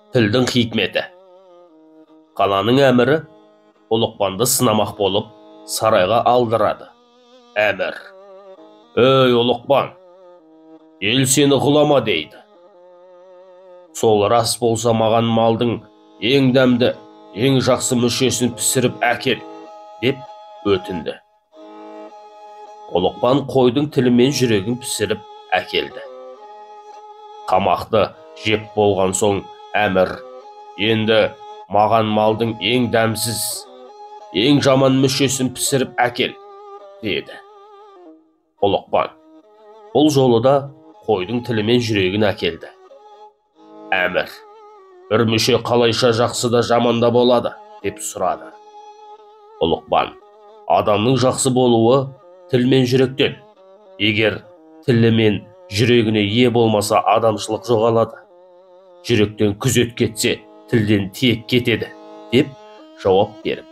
Тілдің хикметі. Қаланың әмірі Ұлықпанды сынамақ болып сарайға алдырады. Әмір: «Ей Ұлықпан, ел сені құлама» дейді. «Сол рас болса маған малдың ең дәмді, ең жақсы мүшесін пісіріп әкел» деп өтінді. Ұлықпан қойдың тілі мен жүрегін пісіріп әкелді. Тамақты жеп болған соң әмір: «Енді маған малдың ең дәмсіз, ең жаман мүшесін пісіріп әкел» деді. Ұлықпан бұл жолы да қойдың тілі мен жүрегін әкелді. Әмір: «Bir мүше қалайша жақсы да жаман да болады» деп сұрады. Ұлықпан: «Адамның жақсы болуы тіл мен жүректен. Егер тілі мен жүрегіне ие болмаса, адамшылық жоғалады. Жүректен күзет кетсе, тілден тиек кетеді» деп жауап беріп